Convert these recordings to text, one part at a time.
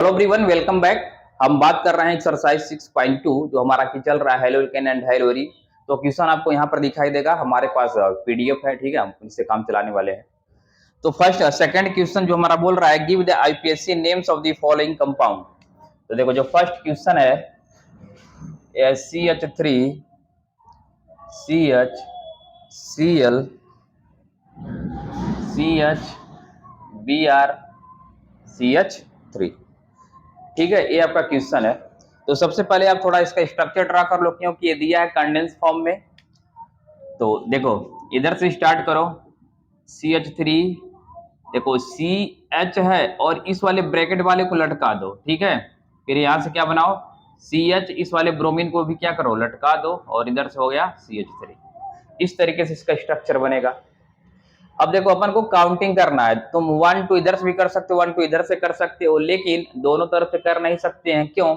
Hello everyone, welcome back. हम बात कर रहे हैं एक्सरसाइज 6.2 जो हमारा की चल रहा है हेलो कैन एंड हेलोरी। तो क्वेश्चन आपको यहाँ पर दिखाई देगा, हमारे पास पीडीएफ है, ठीक है, हम इससे काम चलाने वाले हैं। तो फर्स्ट सेकंड क्वेश्चन जो हमारा बोल रहा है, give the IPSC names of the following compound. तो देखो जो फर्स्ट क्वेश्चन है CH3 CH Cl CH Br CH3, ठीक है, ये आपका क्वेश्चन है। तो सबसे पहले आप थोड़ा इसका स्ट्रक्चर ड्रा कर लो, क्योंकि ये दिया है कंडेंस फॉर्म में। तो देखो इधर से स्टार्ट करो, CH3, देखो CH है और इस वाले ब्रैकेट वाले को लटका दो, ठीक है। फिर यहां से क्या बनाओ, CH, इस वाले ब्रोमीन को भी क्या करो, लटका दो, और इधर से हो गया CH3। इस तरीके से इसका स्ट्रक्चर बनेगा। अब देखो अपन को काउंटिंग करना है, तुम 1 2 इधर से भी कर सकते हो, 1 2 इधर से कर सकते हो, लेकिन दोनों तरफ से कर नहीं सकते हैं। क्यों?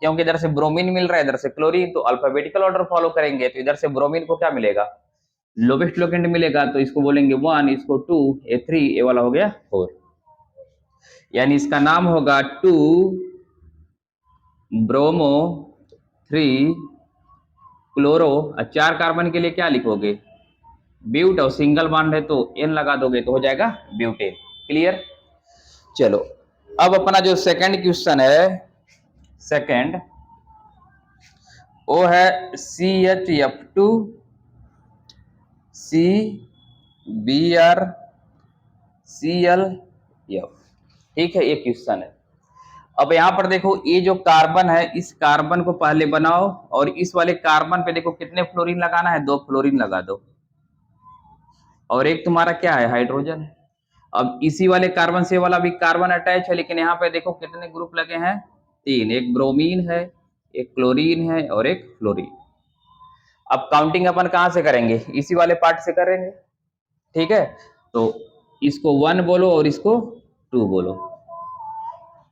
क्योंकि इधर से ब्रोमीन मिल रहा है, इधर से क्लोरीन, तो अल्फाबेटिकल ऑर्डर फॉलो करेंगे। तो इधर से ब्रोमीन को क्या मिलेगा, लोवेस्ट लोकेंड मिलेगा, तो इसको बोलेंगे 1, इसको 2, ये 3, ये वाला हो गया 4। यानी इसका नाम होगा 2 ब्रोमो 3 क्लोरो। 4 कार्बन के लिए क्या लिखोगे, ब्यूट, और सिंगल बॉन्ड है तो N लगा दोगे तो हो जाएगा ब्यूटेन। क्लियर? चलो अब अपना जो सेकंड क्वेश्चन है, सेकंड वो है CHF2 CBr ClF, ठीक है, ये क्वेश्चन है। अब यहां पर देखो ये जो कार्बन है, इस कार्बन को पहले बनाओ, और इस वाले कार्बन पे देखो कितने फ्लोरीन लगाना है, 2 फ्लोरीन लगा दो, और एक तुम्हारा क्या है, हाइड्रोजन है। अब इसी वाले कार्बन से वाला भी कार्बन अटैच है, लेकिन यहाँ पे देखो कितने ग्रुप लगे हैं, 3, एक ब्रोमीन है, एक क्लोरीन है, और एक फ्लोरीन। अब काउंटिंग अपन कहां से करेंगे, इसी वाले पार्ट से करेंगे, ठीक है। तो इसको 1 बोलो और इसको 2 बोलो।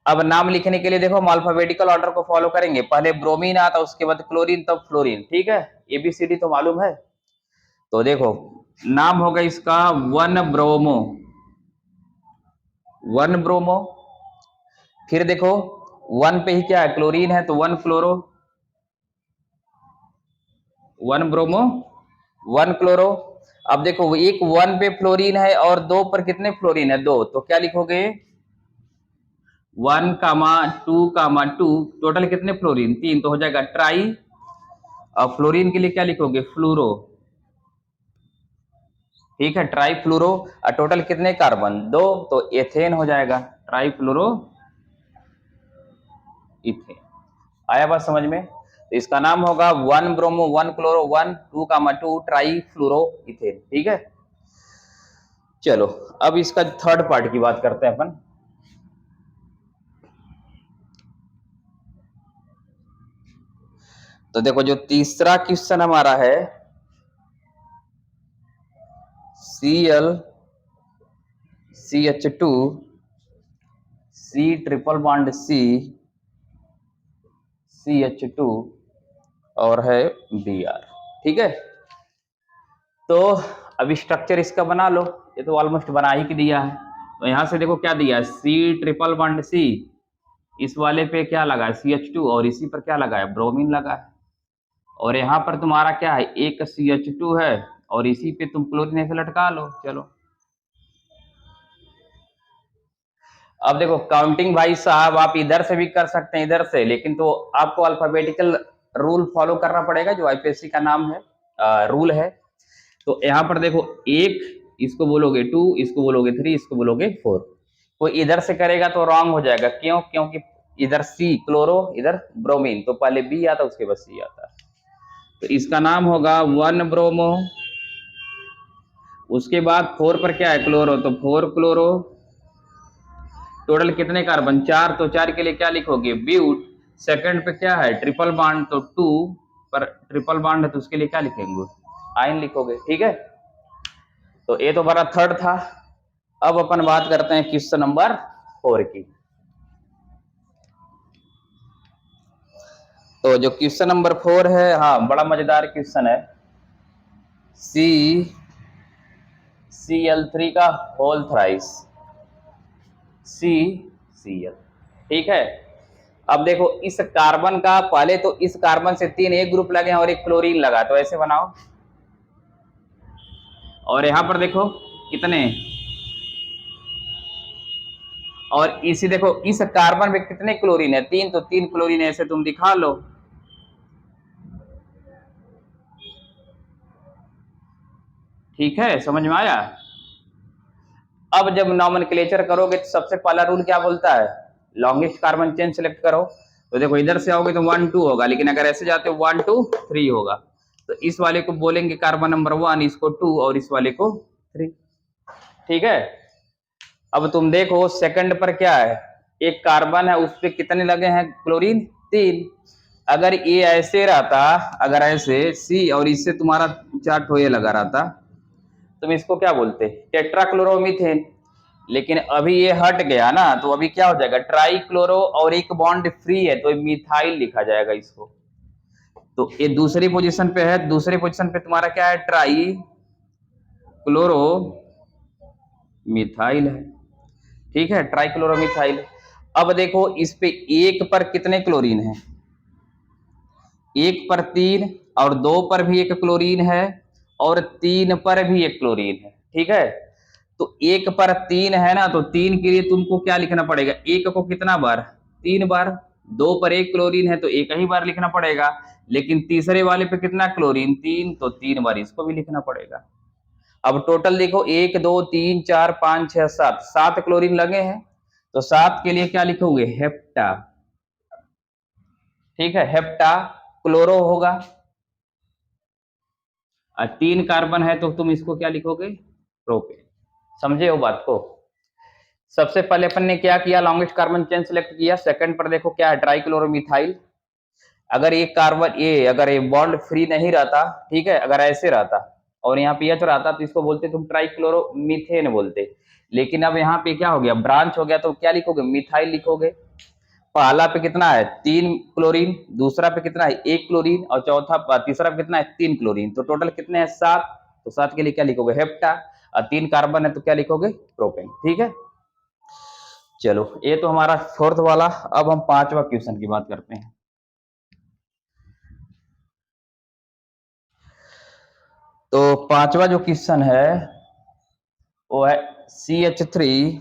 अब नाम लिखने के लिए देखो हम अल्फाबेटिकल ऑर्डर को फॉलो करेंगे, पहले ब्रोमीन आता, उसके बाद क्लोरीन, तब फ्लोरीन, ठीक है। ABCD तो मालूम है। तो देखो नाम होगा इसका 1 ब्रोमो, 1 ब्रोमो। फिर देखो 1 पे ही क्या है, क्लोरीन है, तो 1 क्लोरो, 1 ब्रोमो 1 क्लोरो। अब देखो एक 1 पे फ्लोरीन है और 2 पर कितने फ्लोरीन है, 2, तो क्या लिखोगे 1 कामा 2 कामा 2, टोटल कितने फ्लोरीन, 3, तो हो जाएगा ट्राई। और फ्लोरीन के लिए क्या लिखोगे, फ्लूरो, ठीक है, ट्राई फ्लूरो। और टोटल कितने कार्बन, 2, तो एथेन हो जाएगा, ट्राई फ्लूरो इथेन। आया बात समझ में? तो इसका नाम होगा 1 ब्रोमो 1 क्लोरो 1 2 कामा 2 ट्राई फ्लूरो इथेन, ठीक है। चलो अब इसका थर्ड पार्ट की बात करते हैं अपन। तो देखो जो तीसरा क्वेश्चन हमारा है, Cl CH2 C triple bond C CH2 और है Br, ठीक है। तो अभी स्ट्रक्चर इसका बना लो, ये तो ऑलमोस्ट बना ही दिया है। तो यहां से देखो क्या दिया है, C ट्रिपल बॉन्ड C, इस वाले पे क्या लगा है CH2, और इसी पर क्या लगा है, ब्रोमीन लगा है। और यहाँ पर तुम्हारा क्या है, एक CH2 है, और इसी पे तुम क्लोरीन ऐसे लटका लो। चलो अब देखो काउंटिंग भाई साहब आप इधर से भी कर सकते हैं, इधर से, लेकिन तो आपको अल्फाबेटिकल रूल फॉलो करना पड़ेगा, जो आईपीएससी का नाम है, रूल है। तो यहाँ पर देखो एक, इसको बोलोगे 2, इसको बोलोगे 3, इसको बोलोगे 4। कोई इधर से करेगा तो रॉन्ग हो जाएगा, क्यों? क्योंकि इधर C क्लोरो, इधर ब्रोमीन, तो पहले B आता उसके बाद C आता। तो इसका नाम होगा 1 ब्रोमो, उसके बाद 4 पर क्या है, क्लोरो, तो 4 क्लोरो। टोटल कितने कार्बन, 4, तो 4 के लिए क्या लिखोगे, ब्यूट। सेकंड पे क्या है, ट्रिपल बॉन्ड, तो 2 पर ट्रिपल बॉन्ड है तो उसके लिए क्या लिखेंगे, आयन लिखोगे, ठीक है। तो ये तो हमारा थर्ड था। अब अपन बात करते हैं क्वेश्चन नंबर 4 की। तो जो क्वेश्चन नंबर 4 है, हाँ बड़ा मजेदार क्वेश्चन है। Cl3 का होल थ्राइस, CCl, ठीक है। अब देखो इस कार्बन का पहले तो इस कार्बन से 3 एक ग्रुप लगे हैं और एक क्लोरीन लगा, तो ऐसे बनाओ। और यहां पर देखो कितने, और इसी देखो इस कार्बन में कितने क्लोरीन है, 3, तो 3 क्लोरीन ऐसे तुम दिखा लो। ठीक है, समझ में आया। अब जब नॉमेनक्लेचर करोगे तो सबसे पहला रूल क्या बोलता है, लॉन्गेस्ट कार्बन चेन सेलेक्ट करो। तो देखो इधर से आओगे तो 1 2 होगा, लेकिन अगर ऐसे जाते हो 1 2 3 होगा। तो इस वाले को बोलेंगे कार्बन नंबर 1, इसको 2 और इस वाले को 3। ठीक है। अब तुम देखो सेकंड पर क्या है, एक कार्बन है उस पर कितने लगे हैं क्लोरीन, 3। अगर ये ऐसे रहता, अगर ऐसे सी और इससे तुम्हारा 4 ठो ये लगा रहता, तुम इसको क्या बोलते, टेट्राक्लोरोमीथेन। लेकिन अभी ये हट गया ना, तो अभी क्या हो जाएगा, ट्राई क्लोरो और एक बॉन्ड फ्री है तो मिथाइल लिखा जाएगा इसको। तो ये दूसरी पोजीशन पे है, दूसरी पोजीशन पे तुम्हारा क्या है, ट्राई क्लोरो मिथाइल है। ठीक है, ट्राई क्लोरो मिथाइल। अब देखो इस पे एक पर कितने क्लोरीन है, एक पर 3 और 2 पर भी एक क्लोरीन है और 3 पर भी एक क्लोरीन है। ठीक है, तो एक पर 3 है ना, तो 3 के लिए तुमको क्या लिखना पड़ेगा, एक को कितना बार, 3 बार। 2 पर एक क्लोरीन है तो एक ही बार लिखना पड़ेगा, लेकिन तीसरे वाले पे कितना क्लोरीन, 3, तो 3 बार इसको भी लिखना पड़ेगा। अब टोटल देखो 1 2 3 4 5 6 7, 7 क्लोरीन लगे हैं, तो 7 के लिए क्या लिखोगे, हेप्टा। ठीक है, हेप्टा क्लोरो होगा। 3 कार्बन है तो तुम इसको क्या लिखोगे, प्रोपेन। समझे हो बात को। सबसे पहले अपन ने क्या किया, लॉन्गेस्ट कार्बन चेन सेलेक्ट किया। सेकंड पर देखो क्या है, ट्राइक्लोरोमिथाइल। अगर ये कार्बन ये अगर ये बॉन्ड फ्री नहीं रहता, ठीक है, अगर ऐसे रहता और यहाँ पे एच रहता तो इसको बोलते तुम ट्राइक्लोरोमीथेन बोलते। लेकिन अब यहाँ पे क्या हो गया, ब्रांच हो गया, तो क्या लिखोगे, मिथाइल लिखोगे। पहला पे कितना है, 3 क्लोरीन, दूसरा पे कितना है, 1 क्लोरीन, और चौथा तीसरा पे कितना है, 3 क्लोरीन, तो टोटल कितने हैं, 7। तो 7 के लिए क्या लिखोगे, हेप्टा। और 3 कार्बन है तो क्या लिखोगे, प्रोपेन। ठीक है, चलो ये तो हमारा फोर्थ वाला। अब हम पांचवा क्वेश्चन की बात करते हैं। तो पांचवा जो क्वेश्चन है वो है CH3,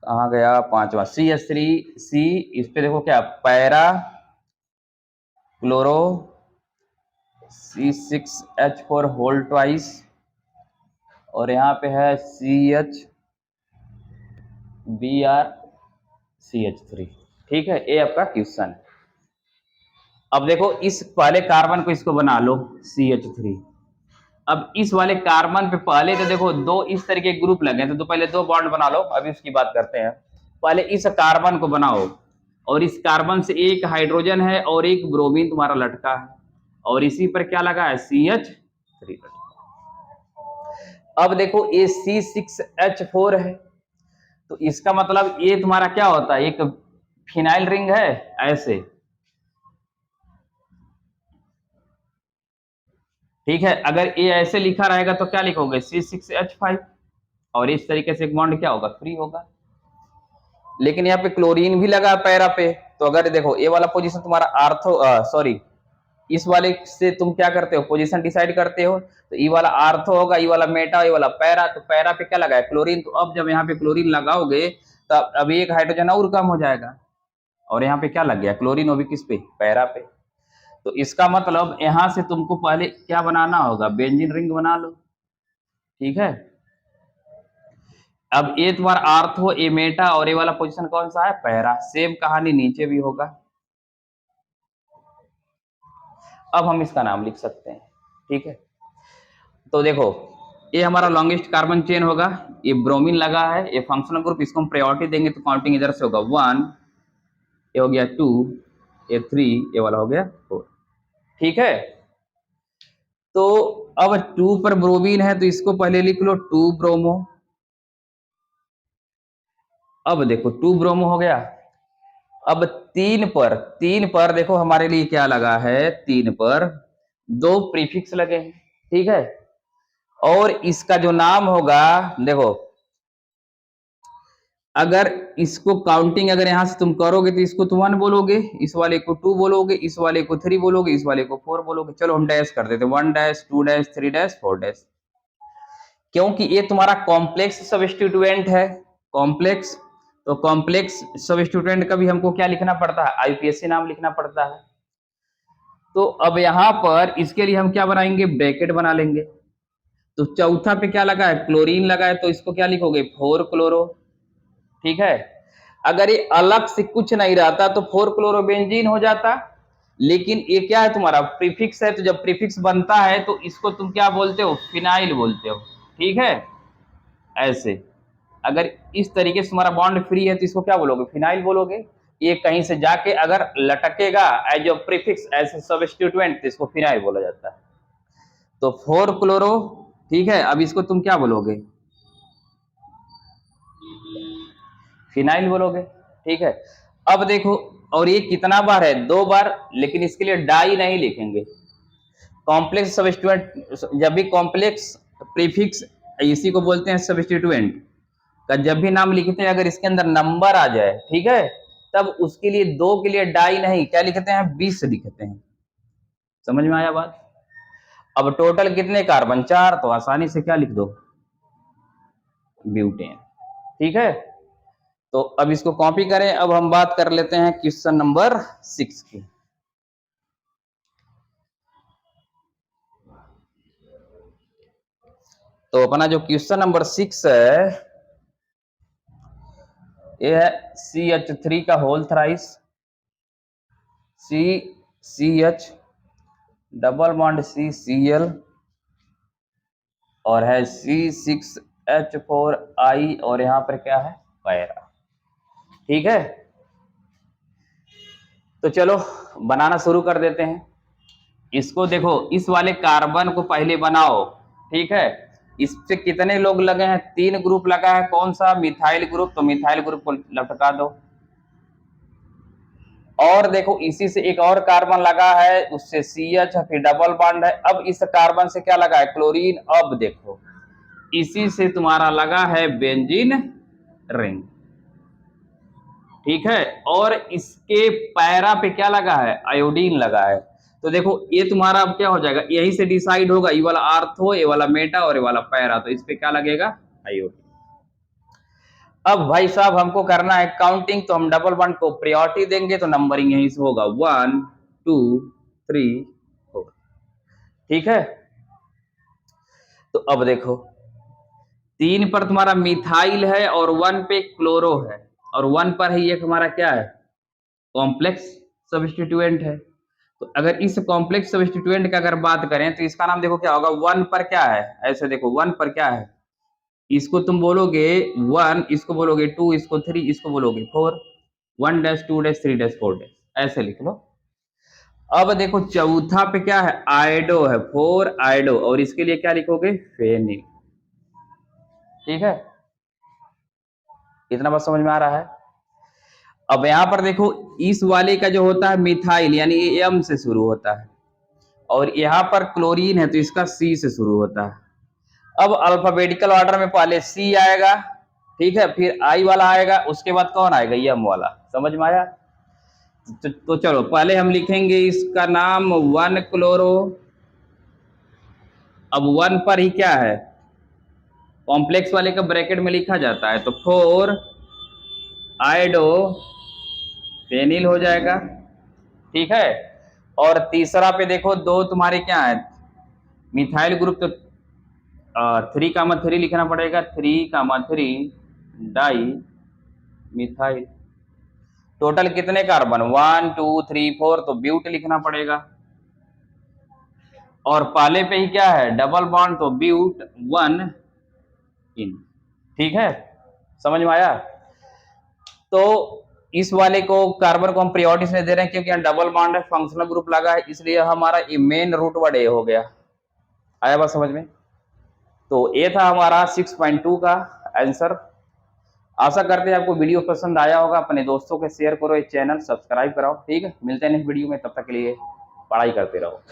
कहाँ गया पांचवा, CH3C। इस पे देखो क्या, para chloro C6H4 whole twice, और यहाँ पे है CH BrCH3। ठीक है, ये आपका क्वेश्चन है। अब देखो इस पहले कार्बन को इसको बना लो CH3। अब इस वाले कार्बन पे पहले तो देखो दो इस तरीके के ग्रुप लगे हैं, तो पहले 2 बॉन्ड बना लो, अभी उसकी बात करते हैं। पहले इस कार्बन को बनाओ, और इस कार्बन से एक हाइड्रोजन है और एक ब्रोमीन तुम्हारा लटका है, और इसी पर क्या लगा है, CH3। अब देखो ये C6H4 है, तो इसका मतलब ये तुम्हारा क्या होता है, एक फिनाइल रिंग है ऐसे। ठीक है, अगर ये ऐसे लिखा रहेगा तो क्या लिखोगे, C6H5, और इस तरीके से एक बॉन्ड क्या होगा, फ्री होगा। लेकिन यहाँ पे क्लोरीन भी लगा पैरा पे, तो अगर देखो ये वाला पोजीशन तुम्हारा आर्थो सॉरी, इस वाले से तुम क्या करते हो, पोजीशन डिसाइड करते हो, तो ई वाला आर्थो होगा, ई वाला मेटा, ये वाला पैरा, तो पैरा पे क्या लगा है, क्लोरीन। तो अब जब यहाँ पे क्लोरीन लगाओगे तो अब एक हाइड्रोजन और कम हो जाएगा, और यहाँ पे क्या लग गया, क्लोरीन, वो भी किस पे, पैरा पे। तो इसका मतलब यहाँ से तुमको पहले क्या बनाना होगा, बेंजीन रिंग बना लो। ठीक है, अब ये तुम्हारा आर्थो, ए मेटा, और ये वाला पोजीशन कौन सा है, पैरा। सेम कहानी नीचे भी होगा। अब हम इसका नाम लिख सकते हैं। ठीक है, तो देखो ये हमारा लॉन्गेस्ट कार्बन चेन होगा, ये ब्रोमीन लगा है, ये फंक्शनल ग्रुप, इसको हम प्रायोरिटी देंगे तो काउंटिंग इधर से होगा 1, ये हो गया 2, ये 3, ये वाला हो गया 4। ठीक है, तो अब 2 पर ब्रोमीन है तो इसको पहले लिख लो 2 ब्रोमो। अब देखो 2 ब्रोमो हो गया। अब 3 पर देखो हमारे लिए क्या लगा है, 3 पर 2 प्रीफिक्स लगे हैं। ठीक है, और इसका जो नाम होगा, देखो अगर इसको काउंटिंग अगर यहां से तुम करोगे तो इसको तुम 1 बोलोगे, इस वाले को 2 बोलोगे, इस वाले को 3 बोलोगे, इस वाले को 4 बोलोगे। चलो हम डैश कर देते हैं, 1 डैश 2 डैश 3 डैश 4 डैश, क्योंकि ये तुम्हारा कॉम्प्लेक्स सब्स्टिट्यूएंट है। कॉम्प्लेक्स, तो कॉम्प्लेक्स सब्स्टिट्यूएंट का भी हमको क्या लिखना पड़ता है, आईयूपीएसी नाम लिखना पड़ता है। तो अब यहां पर इसके लिए हम क्या बनाएंगे, ब्रैकेट बना लेंगे। तो चौथा पे क्या लगा है, क्लोरीन लगा है, तो इसको क्या लिखोगे, 4 क्लोरो। ठीक है, अगर ये अलग से कुछ नहीं रहता तो 4 क्लोरोबेंजीन हो जाता, लेकिन ये क्या है, तुम्हारा प्रीफिक्स है, तो जब प्रीफिक्स बनता है तो इसको तुम क्या बोलते हो, फिनाइल बोलते हो। ठीक है, ऐसे अगर इस तरीके से तुम्हारा बॉन्ड फ्री है तो इसको क्या बोलोगे, फिनाइल बोलोगे। ये कहीं से जाके अगर लटकेगा as a prefix as a substituent तो इसको फिनाइल बोला जाता है। तो 4 क्लोरो, ठीक है, अब इसको तुम क्या बोलोगे, फिनाइल बोलोगे। ठीक है, अब देखो, और ये कितना बार है, 2 बार, लेकिन इसके लिए डाई नहीं लिखेंगे। कॉम्प्लेक्स सब्स्टिट्यूएंट, जब भी कॉम्प्लेक्स प्रीफिक्स, इसी को बोलते हैं सब्स्टिट्यूएंट का, जब भी नाम लिखते हैं अगर इसके अंदर नंबर आ जाए, ठीक है, तब उसके लिए 2 के लिए डाई नहीं, क्या लिखते हैं, 20 लिखते हैं। समझ में आया बात। अब टोटल कितने कार्बन, 4, तो आसानी से क्या लिख दो, ब्यूटेन। ठीक है, तो अब इसको कॉपी करें। अब हम बात कर लेते हैं क्वेश्चन नंबर 6 की। तो अपना जो क्वेश्चन नंबर 6 है, ये है CH3 का whole thrice, CH double bond CCl और है C6H4I और यहाँ पर क्या है, पैरा। ठीक है, तो चलो बनाना शुरू कर देते हैं। इसको देखो, इस वाले कार्बन को पहले बनाओ। ठीक है, इस पे कितने लोग लगे हैं, 3 ग्रुप लगा है, कौन सा, मिथाइल ग्रुप, तो मिथाइल ग्रुप को लटका दो। और देखो इसी से एक और कार्बन लगा है, उससे CH फिर डबल बॉन्ड है। अब इस कार्बन से क्या लगा है, क्लोरीन। अब देखो इसी से तुम्हारा लगा है बेंजीन रिंग। ठीक है, और इसके पैरा पे क्या लगा है, आयोडीन लगा है। तो देखो ये तुम्हारा अब क्या हो जाएगा, यही से डिसाइड होगा, ये वाला आर्थो, ये वाला मेटा और ये वाला पैरा, तो इस पे क्या लगेगा, आयोडीन। अब भाई साहब हमको करना है काउंटिंग, तो हम डबल बॉन्ड को प्रायोरिटी देंगे, तो नंबरिंग यहीं से होगा 1 2 3 4। ठीक है, तो अब देखो 3 पर तुम्हारा मिथाइल है और 1 पे क्लोरो है, और 1 पर ही एक हमारा क्या है, कॉम्प्लेक्स सब्स्टिट्यूएंट है। तो अगर इस कॉम्प्लेक्स सब्स्टिट्यूएंट का अगर बात करें तो इसका नाम देखो क्या होगा, 1 पर क्या है, ऐसे देखो 1 पर क्या है, इसको तुम बोलोगे 1, इसको बोलोगे 2, इसको 3, इसको बोलोगे 4, 1 डैश 2 डैश 3 डैश 4 डैश, ऐसे लिख लो। अब देखो चौथा पे क्या है, आइडो है, 4 आइडो, और इसके लिए क्या लिखोगे, फेनिल। ठीक है, इतना बात समझ में आ रहा है। अब यहां पर देखो इस वाले का जो होता है मिथाइल, यानी ये एम से शुरू होता है, और यहाँ पर क्लोरीन है तो इसका सी से शुरू होता है। अब अल्फाबेटिकल ऑर्डर में पहले सी आएगा, ठीक है, फिर आई वाला आएगा, उसके बाद कौन आएगा, एम वाला। समझ में आया। तो चलो पहले हम लिखेंगे इसका नाम 1 क्लोरो। अब 1 पर ही क्या है, कॉम्प्लेक्स वाले का ब्रैकेट में लिखा जाता है, तो 4 आइडो फेनिल हो जाएगा। ठीक है, और तीसरा पे देखो 2 तुम्हारे क्या है, मिथाइल ग्रुप, तो 3,3 लिखना पड़ेगा, 3,3 डाई मिथाइल। टोटल कितने कार्बन, 1 2 3 4, तो ब्यूट लिखना पड़ेगा। और पहले पे ही क्या है, डबल बॉन्ड, तो ब्यूट 1 इन। ठीक है, समझ में आया। तो इस वाले को कार्बन को हम प्रायोरिटी से दे रहे हैं क्योंकि यहाँ डबल बॉन्ड है, फंक्शनल ग्रुप लगा है, इसलिए हमारा ये मेन रूट वर्ड ए हो गया। आया बात समझ में। तो ये था हमारा 6.2 का आंसर। आशा करते हैं आपको वीडियो पसंद आया होगा, अपने दोस्तों के शेयर करो, ये चैनल सब्सक्राइब कराओ। ठीक है, मिलते हैं नेक्स्ट वीडियो में, तब तक के लिए पढ़ाई करते रहो।